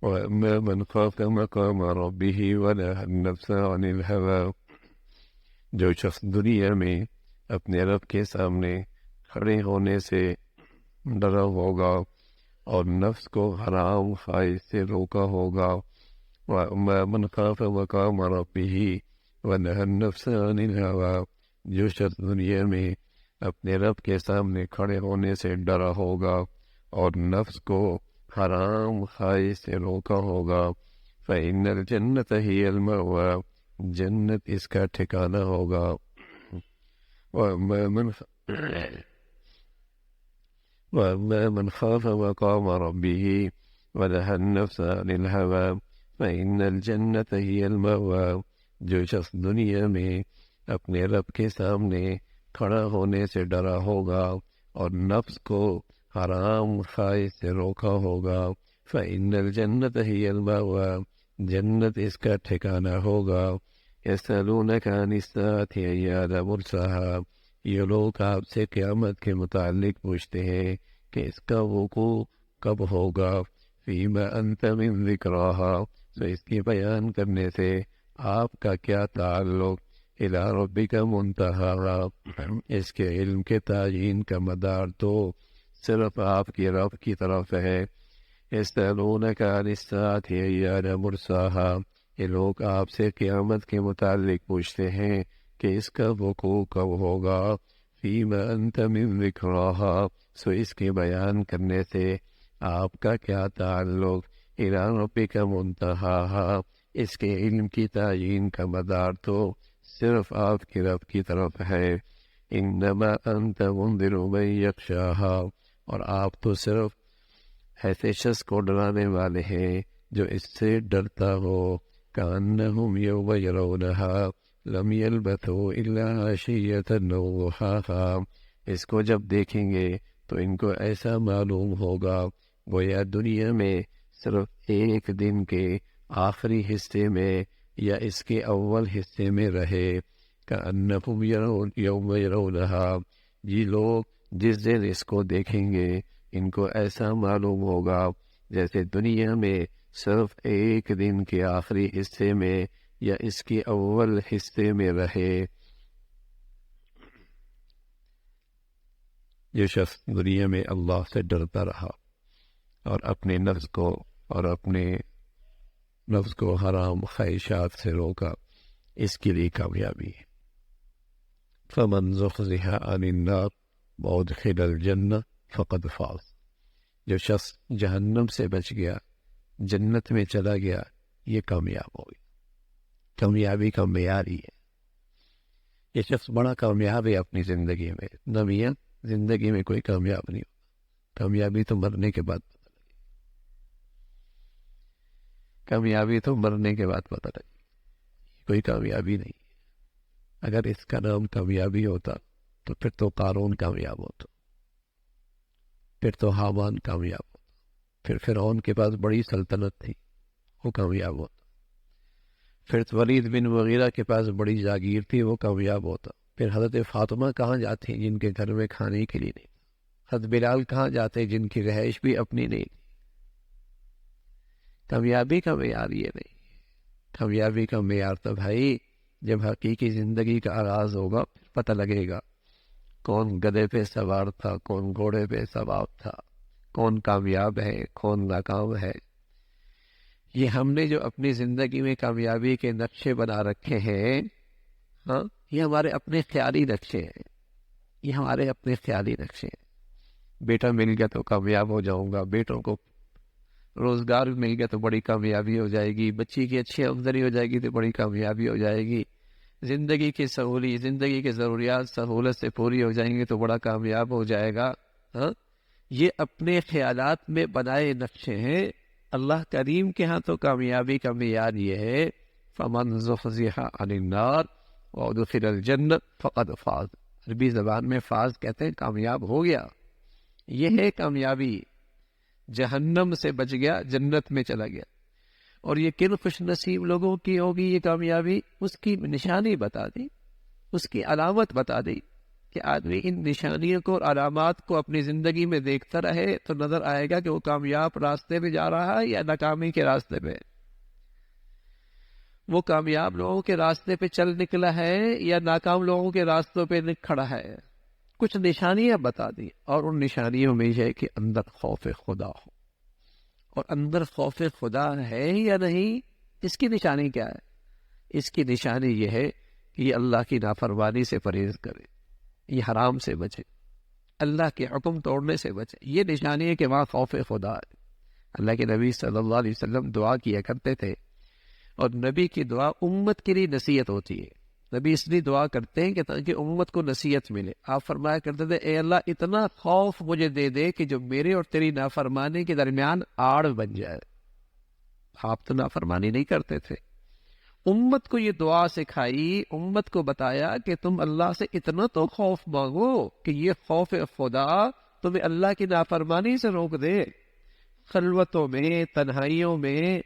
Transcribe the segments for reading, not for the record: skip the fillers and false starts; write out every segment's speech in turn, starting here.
وأما من خاف مقام ربه ونهى النفس عن الهوى، جو شخص دنیا میں اپنے رب کے سامنے کھڑے ہونے سے ڈرا ہوگا اور نفس کو حرام خواہش سے روکا ہوگا، وَأَمَّا مَنْ خَافَ مَقَامَ رَبِّهِ وَنَهَى النَّفْسَ عَنِ الْهَوَىٰ، جو شخص دنیا میں اپنے رب کے سامنے کھڑے ہونے سے ڈرا ہوگا اور نفس کو حرام خواہش سے روکا ہوگا، فَإِنَّ الْجَنَّةَ هِيَ الْمَأْوَىٰ، جنت اس کا ٹھکانہ ہوگا، وَأَمَّا مَنْ خَافَ مَقَامَ رَبِّهِ وَنَهَى النَّفْسَ عَنِ الْهَوَىٰ فَإِنَّ الْجَنَّةَ هِيَ الْمَأْوَىٰ، جو شخص دنیا میں اپنے رب کے سامنے کھڑا ہونے سے ڈرا ہوگا اور نفس کو حرام خواہش سے روکا ہوگا، فَإِنَّ الْجَنَّةَ هِيَ الْمَأْوَىٰ، جنت اس کا ٹھکانہ ہوگا۔ يَسْأَلُونَكَ عَنِ السَّاعَةِ أَيَّانَ مُرْسَاهَا، یہ لوگ آپ سے قیامت کے متعلق پوچھتے ہیں کہ اس کا وقوع کب ہوگا، فِيمَ أَنْتَ مِنْ ذِكْرَاهَا، تو اس کی بیان کرنے سے آپ کا کیا تعلق، إِلَىٰ رَبِّكَ مُنْتَهَاهَا، اس کے علم کے تعین کا مدار تو صرف آپ کی رب کی طرف ہے۔ يَسْأَلُونَكَ عَنِ السَّاعَةِ أَيَّانَ مُرْسَاهَا، یہ لوگ آپ سے قیامت کے متعلق پوچھتے ہیں کہ اس کا وقوع کب ہوگا، فِيمَ أَنْتَ مِنْ ذِكْرَاهَا، سو اس کے بیان کرنے سے آپ کا کیا تعلق، إِلَىٰ رَبِّكَ مُنْتَهَاهَا، اس کے علم کی تعین کا مدار تو صرف آپ کی رب کی طرف ہے۔ إِنَّمَا أَنْتَ مُنذِرُ مَن يَخْشَاهَا، اور آپ تو صرف ایسے شخص کو ڈرانے والے ہیں جو اس سے ڈرتا ہو، كَأَنَّهُمْ يَوْمَ يَرَوْنَهَا لَمْ يَلْبَثُوا إِلَّا عَشِيَّةً أَوْ ضُحَاهَا، اس کو جب دیکھیں گے تو ان کو ایسا معلوم ہوگا گویا دنیا میں صرف ایک دن کے آخری حصے میں یا اس کے اول حصے میں رہے، كَأَنَّهُمْ يَوْمَ يَرَوْنَهَا، یہ لوگ جس دن اس کو دیکھیں گے ان کو ایسا معلوم ہوگا جیسے دنیا میں صرف ایک دن کے آخری حصے میں یا اس کے اول حصے میں رہے۔ جو شخص دنیا میں اللہ سے ڈرتا رہا اور اپنے نفس کو حرام خواہشات سے روکا، اس کے لیے کامیابی ہے۔ فَمَنْ زُحْزِحَ عَنِ النَّارِ وَأُدْخِلَ الْجَنَّةَ فَقَدْ فَازَ، جو شخص جہنم سے بچ گیا، جنت میں چلا گیا، یہ کامیاب ہو گیا۔ کامیابی کا معیار ہی ہے، یہ شخص بڑا کامیاب ہے اپنی زندگی میں۔ نہ میاں زندگی میں کوئی کامیاب نہیں ہوتا، کامیابی تو مرنے کے بعد پتہ لگے، کامیابی تو مرنے کے بعد پتہ لگے، کوئی کامیابی نہیں ہے۔ اگر اس کا نام کامیابی ہوتا تو پھر تو قارون کامیاب ہوتا، پھر تو حامان کامیاب ہوتا، پھر فرعون کے پاس بڑی سلطنت تھی، وہ کامیاب ہوتا، پھر ولید بن مغیرہ کے پاس بڑی جاگیر تھی، وہ کامیاب ہوتا، پھر حضرت فاطمہ کہاں جاتے جن کے گھر میں کھانے کے لیے نہیں تھا، حضرت بلال کہاں جاتے جن کی رہائش بھی اپنی نہیں تھی۔ کامیابی کا معیار یہ نہیں، کامیابی کا معیار تو بھائی جب حقیقی زندگی کا آغاز ہوگا پھر پتہ لگے گا کون گدھے پہ سوار تھا، کون گھوڑے پہ سوار تھا، کون کامیاب ہے، کون ناکام ہے۔ یہ ہم نے جو اپنی زندگی میں کامیابی کے نقشے بنا رکھے ہیں، ہاں، یہ ہمارے اپنے خیالی نقشے ہیں، یہ ہمارے اپنے خیالی نقشے ہیں۔ بیٹا مل گیا تو کامیاب ہو جاؤں گا، بیٹوں کو روزگار مل گیا تو بڑی کامیابی ہو جائے گی، بچی کی اچھی آمدنی ہو جائے گی تو بڑی کامیابی ہو جائے گی، زندگی کی ضروریات سہولت سے پوری ہو جائیں گی تو بڑا کامیاب ہو جائے گا۔ ہاں، یہ اپنے خیالات میں بنائے نقشے ہیں۔ اللہ کریم کے ہاں تو کامیابی کا معیار یہ ہے، فَمَنْ زُحْزِحَ عَنِ النَّارِ وَأُدْخِلَ الْجَنَّةَ فَقَدْ فَازَ، عربی زبان میں فاز کہتے ہیں کامیاب ہو گیا، یہ ہے کامیابی۔ جہنم سے بچ گیا، جنت میں چلا گیا۔ اور یہ کن خوش نصیب لوگوں کی ہوگی یہ کامیابی، اس کی نشانی بتا دی، اس کی علامت بتا دی۔ کہ آدمی ان نشانیوں کو اور علامات کو اپنی زندگی میں دیکھتا رہے تو نظر آئے گا کہ وہ کامیاب راستے پہ جا رہا ہے یا ناکامی کے راستے پہ، وہ کامیاب لوگوں کے راستے پہ چل نکلا ہے یا ناکام لوگوں کے راستوں پہ کھڑا ہے۔ کچھ نشانیاں بتا دی، اور ان نشانیوں میں یہ ہے کہ اندر خوف خدا ہو، اور اندر خوف خدا ہے یا نہیں، اس کی نشانی کیا ہے؟ اس کی نشانی یہ ہے کہ یہ اللہ کی نافرمانی سے پرہیز کرے، یہ حرام سے بچے، اللہ کے حکم توڑنے سے بچے۔ یہ نشانی ہے کہ وہاں خوف خدا ہے۔ اللہ کے نبی صلی اللہ علیہ وسلم دعا کیا کرتے تھے، اور نبی کی دعا امت کے لیے نصیحت ہوتی ہے۔ نبی اس لیے دعا کرتے ہیں کہ تاکہ امت کو نصیحت ملے۔ آپ فرمایا کرتے تھے اے اللہ اتنا خوف مجھے دے دے کہ جو میرے اور تیری نافرمانی کے درمیان آڑ بن جائے۔ آپ تو نافرمانی نہیں کرتے تھے، امت کو یہ دعا سکھائی، امت کو بتایا کہ تم اللہ سے اتنا تو خوف مانگو کہ یہ خوف خدا تمہیں اللہ کی نافرمانی سے روک دے۔ خلوتوں میں، تنہائیوں میں،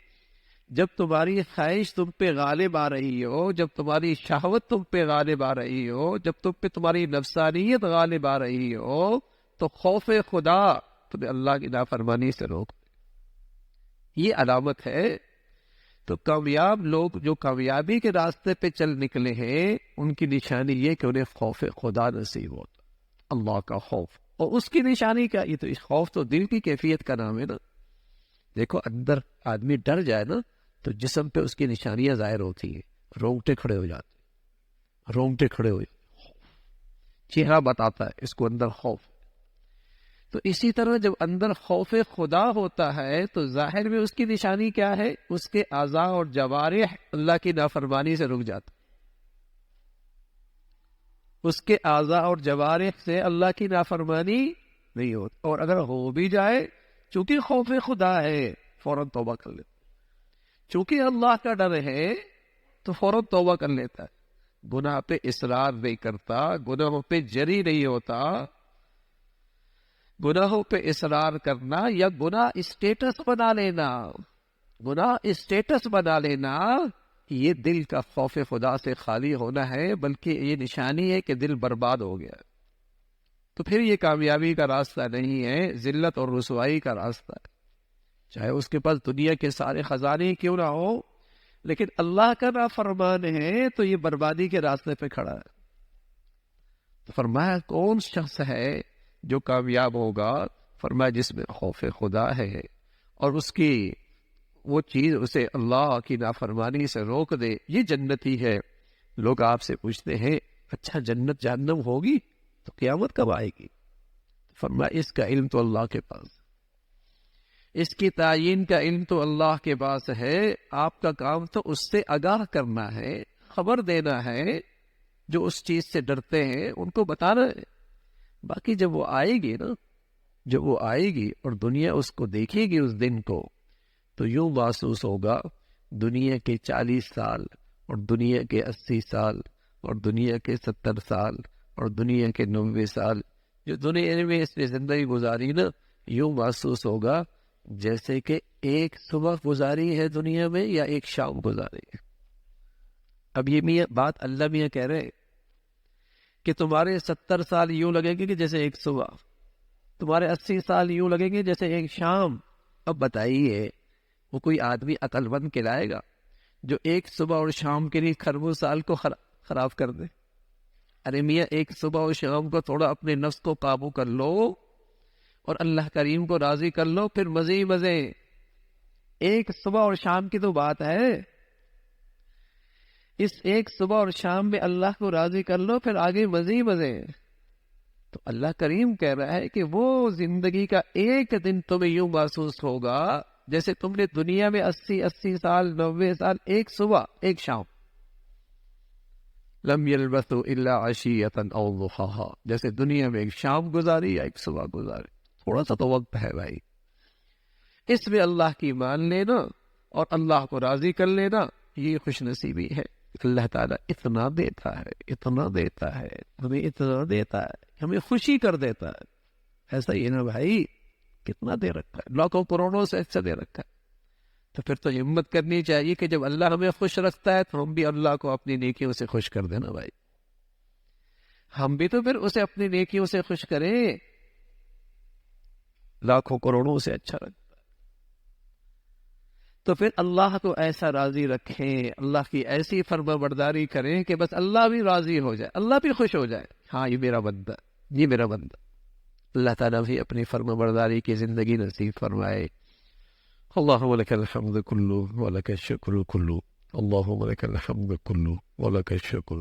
جب تمہاری خواہش تم پہ غالب آ رہی ہو، جب تمہاری شہوت تم پہ غالب آ رہی ہو، جب تم پہ تمہاری نفسانیت غالب آ رہی ہو، تو خوف خدا تمہیں اللہ کی نافرمانی سے روک دے۔ یہ علامت ہے۔ تو کامیاب لوگ جو کامیابی کے راستے پہ چل نکلے ہیں، ان کی نشانی یہ کہ انہیں خوف خدا نصیب ہوتا، اللہ کا خوف۔ اور اس کی نشانی کیا؟ یہ تو اس خوف تو دل کی کیفیت کا نام ہے نا۔ دیکھو اندر آدمی ڈر جائے نا تو جسم پہ اس کی نشانیاں ظاہر ہوتی ہیں، رونگٹے کھڑے ہو جاتے، رونگٹے کھڑے ہو جاتے، چہرہ بتاتا ہے اس کو اندر خوف۔ تو اسی طرح جب اندر خوف خدا ہوتا ہے تو ظاہر میں اس کی نشانی کیا ہے؟ اس کے اعضاء اور جوارح اللہ کی نافرمانی سے رک جاتا، اس کے اعضاء اور جوارح سے اللہ کی نافرمانی نہیں ہوتی، اور اگر ہو بھی جائے چونکہ خوف خدا ہے فوراً توبہ کر لیتا، چونکہ اللہ کا ڈر ہے تو فوراً توبہ کر لیتا ہے، گناہ پہ اصرار نہیں کرتا، گناہوں پہ جری نہیں ہوتا۔ گناہوں پہ اصرار کرنا یا گناہ اسٹیٹس بنا لینا، گناہ اسٹیٹس بنا لینا، یہ دل کا خوف خدا سے خالی ہونا ہے، بلکہ یہ نشانی ہے کہ دل برباد ہو گیا۔ تو پھر یہ کامیابی کا راستہ نہیں ہے، ذلت اور رسوائی کا راستہ ہے۔ چاہے اس کے پاس دنیا کے سارے خزانے کیوں نہ ہو، لیکن اللہ کا نافرمان ہے تو یہ بربادی کے راستے پہ کھڑا ہے۔ تو فرمایا کون شخص ہے جو کامیاب ہوگا؟ فرمایا جس میں خوف خدا ہے اور اس کی وہ چیز اسے اللہ کی نافرمانی سے روک دے، یہ جنتی ہے۔ لوگ آپ سے پوچھتے ہیں اچھا جنت جہنم ہوگی تو قیامت کب آئے گی؟ فرمایا اس کا علم تو اللہ کے پاس، اس کی تعین کا علم تو اللہ کے پاس ہے، آپ کا کام تو اس سے آگاہ کرنا ہے، خبر دینا ہے۔ جو اس چیز سے ڈرتے ہیں ان کو بتانا ہے۔ باقی جب وہ آئے گی نا، جب وہ آئے گی اور دنیا اس کو دیکھے گی اس دن کو، تو یوں محسوس ہوگا دنیا کے 40 سال اور دنیا کے 80 سال اور دنیا کے 70 سال اور دنیا کے 90 سال جو دنیا میں اس نے زندگی گزاری نا، یوں محسوس ہوگا جیسے کہ ایک صبح گزاری ہے دنیا میں یا ایک شام گزاری ہے۔ اب یہ میاں بات اللہ میاں کہہ رہے کہ تمہارے 70 سال یوں لگیں گے کہ جیسے ایک صبح، تمہارے 80 سال یوں لگیں گے جیسے ایک شام۔ اب بتائیے وہ کوئی آدمی عقل مند کہلائے گا جو ایک صبح اور شام کے لیے خربوں سال کو خراب کر دے؟ ارے میاں ایک صبح اور شام کو تھوڑا اپنے نفس کو قابو کر لو اور اللہ کریم کو راضی کر لو، پھر مزے ہی مزے۔ ایک صبح اور شام کی تو بات ہے، اس ایک صبح اور شام میں اللہ کو راضی کر لو، پھر آگے مزے ہی مزے۔ تو اللہ کریم کہہ رہا ہے کہ وہ زندگی کا ایک دن تمہیں یوں محسوس ہوگا جیسے تم نے دنیا میں 80 سال 90 سال ایک صبح ایک شام، لم یلبثوا الا عشیۃ او ضحاہا، جیسے دنیا میں ایک شام گزاری یا ایک صبح گزاری۔ تھوڑا سا تو وقت ہے بھائی، اس میں اللہ کی مان لینا اور اللہ کو راضی کر لینا، یہ خوش نصیبی ہے۔ اللہ تعالیٰ اتنا دیتا ہے، اتنا دیتا ہے، ہمیں اتنا دیتا ہے، ہمیں خوشی کر دیتا ہے۔ ایسا ہی نا بھائی، کتنا دے رکھا ہے، لاکھوں کروڑوں سے ایسا دے رکھا ہے۔ تو پھر تو ہمت کرنی چاہیے کہ جب اللہ ہمیں خوش رکھتا ہے تو ہم بھی اللہ کو اپنی نیکیوں سے خوش کر دینا بھائی۔ ہم بھی تو پھر اسے اپنی نیکیوں سے خوش کریں، لاکھوں کروڑوں سے اچھا لگتا ہے۔ تو پھر اللہ کو ایسا راضی رکھیں، اللہ کی ایسی فرما برداری کریں کہ بس اللہ بھی راضی ہو جائے، اللہ بھی خوش ہو جائے، ہاں یہ میرا بندہ، یہ میرا بندہ۔ اللہ تعالیٰ بھی اپنی فرما برداری کی زندگی نصیب فرمائے۔ اللہم لک الحمد کلو ولک الشکر کلو، اللہم لک الحمد کلو ولک الشکر۔